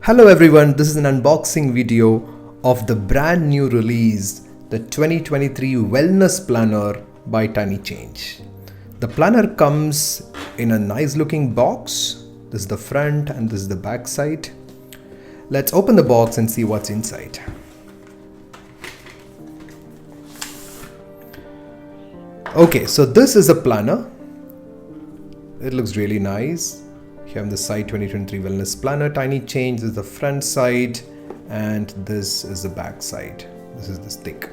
Hello everyone, this is an unboxing video of the brand new release, the 2023 Wellness Planner by TinyChange. The planner comes in a nice looking box. This is the front and this is the back side. Let's open the box and see what's inside. Okay, so this is a planner. It looks really nice. Here on the side, 2023 Wellness Planner, TinyChange. This is the front side and this is the back side. This is this thick,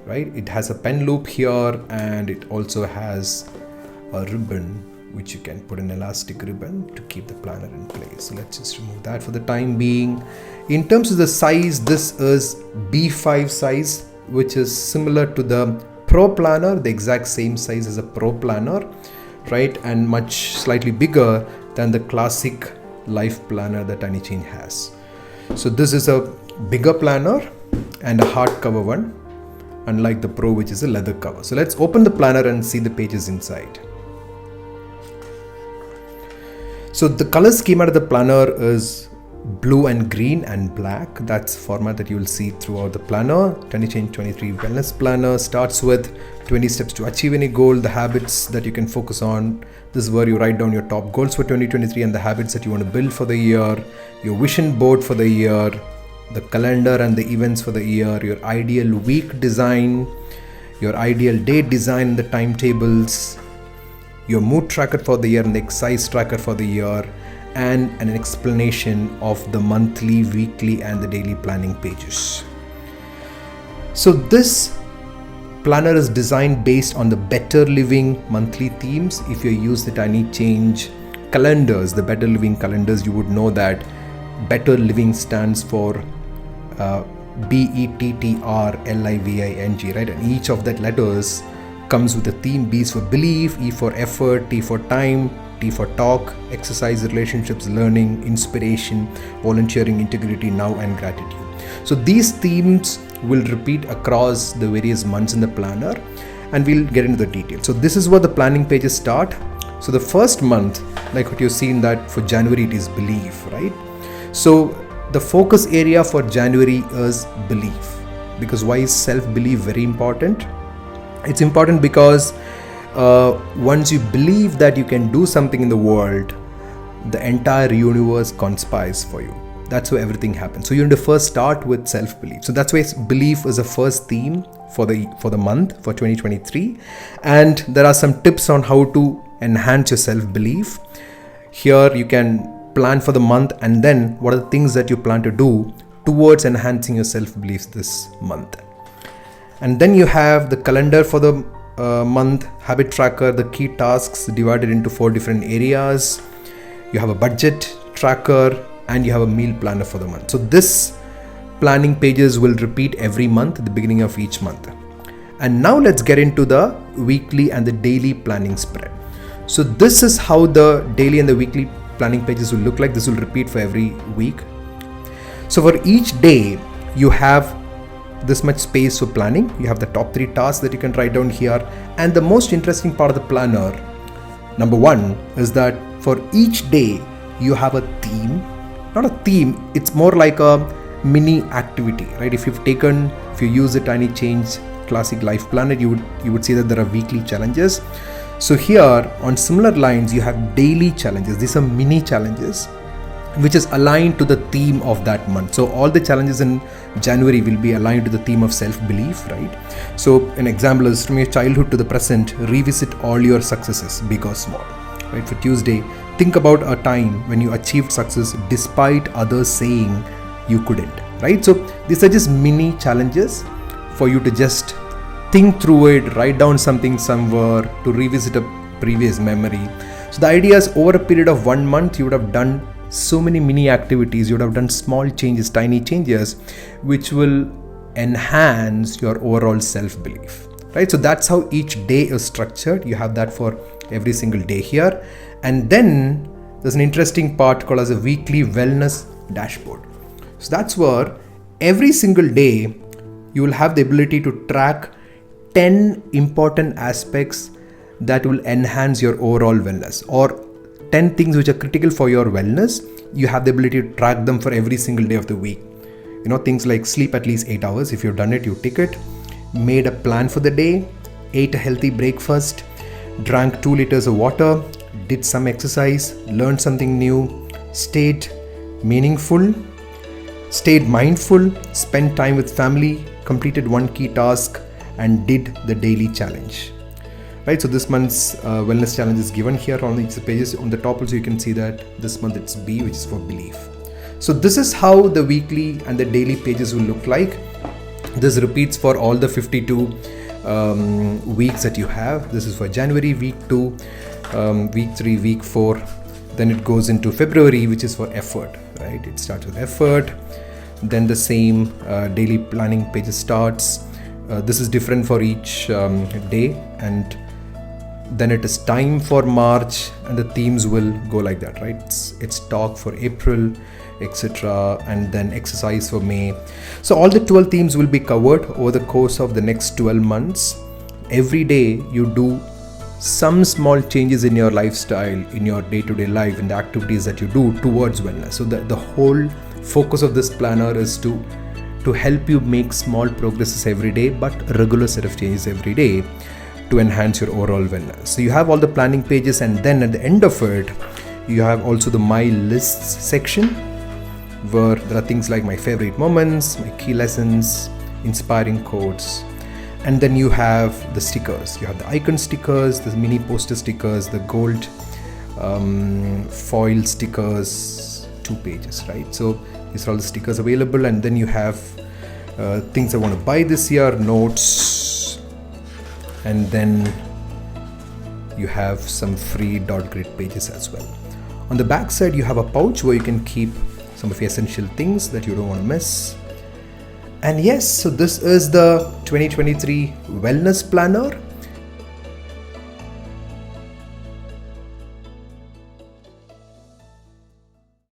right? It has a pen loop here and it also has a ribbon which you can put an elastic ribbon to keep the planner in place. So let's just remove that for the time being. In terms of the size, this is B5 size, which is similar to the Pro Planner, the exact same size as a Pro Planner, right? And much slightly bigger than the classic life planner that TinyChange has. So this is a bigger planner and a hardcover one, unlike the Pro, which is a leather cover. So let's open the planner and see the pages inside. So the color scheme out of the planner is blue and green and black. That's format that you will see throughout the planner. TinyChange 23 Wellness Planner starts with 20 steps to achieve any goal, the habits that you can focus on. This is where you write down your top goals for 2023 and the habits that you want to build for the year, your vision board for the year, the calendar and the events for the year, your ideal week design, your ideal day design, the timetables, your mood tracker for the year and the exercise tracker for the year, and an explanation of the monthly, weekly and the daily planning pages. So this planner is designed based on the Better Living monthly themes. If you use the TinyChange calendars, the Better Living calendars, you would know that Better Living stands for BETTRLIVING, right? And each of that letters comes with a theme. B is for belief, E for effort, T for time, T for talk, exercise, relationships, learning, inspiration, volunteering, integrity, now and gratitude. So these themes will repeat across the various months in the planner and we'll get into the details. So this is where the planning pages start. So the first month, like what you've seen that for January, it is belief, right? So the focus area for January is belief. Because why is self-belief very important? It's important because once you believe that you can do something in the world, the entire universe conspires for you. That's where everything happens. So you need to first start with self-belief. So that's why belief is the first theme for the month for 2023. And there are some tips on how to enhance your self-belief. Here you can plan for the month and then what are the things that you plan to do towards enhancing your self-belief this month. And then you have the calendar for the month, habit tracker, the key tasks divided into 4 different areas. You have a budget tracker and you have a meal planner for the month. So this planning pages will repeat every month at the beginning of each month. And now let's get into the weekly and the daily planning spread. So this is how the daily and the weekly planning pages will look like. This will repeat for every week. So for each day, you have this much space for planning. You have the top 3 tasks that you can write down here. And the most interesting part of the planner, number 1, is that for each day, you have a theme. Not a theme, it's more like a mini activity, right? If you use the TinyChange classic life planner, you would see that there are weekly challenges. So here on similar lines, you have daily challenges. These are mini challenges which is aligned to the theme of that month. So all the challenges in January will be aligned to the theme of self-belief, right? So an example is from your childhood to the present, revisit all your successes, big or small, right? For Tuesday, think about a time when you achieved success despite others saying you couldn't, right? So these are just mini challenges for you to just think through it, write down something somewhere to revisit a previous memory. So the idea is over a period of 1 month, you would have done so many mini activities, you would have done small changes, tiny changes, which will enhance your overall self-belief, right? So that's how each day is structured. You have that for every single day here. And then there's an interesting part called as a weekly wellness dashboard. So that's where every single day you will have the ability to track 10 important aspects that will enhance your overall wellness, or 10 things which are critical for your wellness. You have the ability to track them for every single day of the week. Things like sleep at least 8 hours. If you've done it, you tick it. Made a plan for the day, ate a healthy breakfast, drank 2 liters of water, did some exercise, learned something new, stayed meaningful, stayed mindful, spent time with family, completed one key task, and did the daily challenge. Right, so this month's wellness challenge is given here on each pages. On the top also you can see that this month it's B, which is for belief. So this is how the weekly and the daily pages will look like. This repeats for all the 52 weeks that you have. This is for January, week 2, week 3, week 4. Then it goes into February, which is for effort, right? It starts with effort. Then the same daily planning pages starts. This is different for each day, and then it is time for March, and the themes will go like that, right? It's talk for April, etc., and then exercise for May. So all the 12 themes will be covered over the course of the next 12 months. Every day you do some small changes in your lifestyle, in your day-to-day life, in the activities that you do towards wellness. So the whole focus of this planner is to help you make small progresses every day, but a regular set of changes every day to enhance your overall wellness. So you have all the planning pages, and then at the end of it, you have also the My Lists section, where there are things like my favorite moments, my key lessons, inspiring quotes, and then you have the stickers. You have the icon stickers, the mini poster stickers, the gold foil stickers, 2 pages, right? So these are all the stickers available, and then you have things I want to buy this year, notes, and then you have some free dot grid pages as well. On the back side, you have a pouch where you can keep some of your essential things that you don't want to miss. And yes, so this is the 2023 Wellness Planner.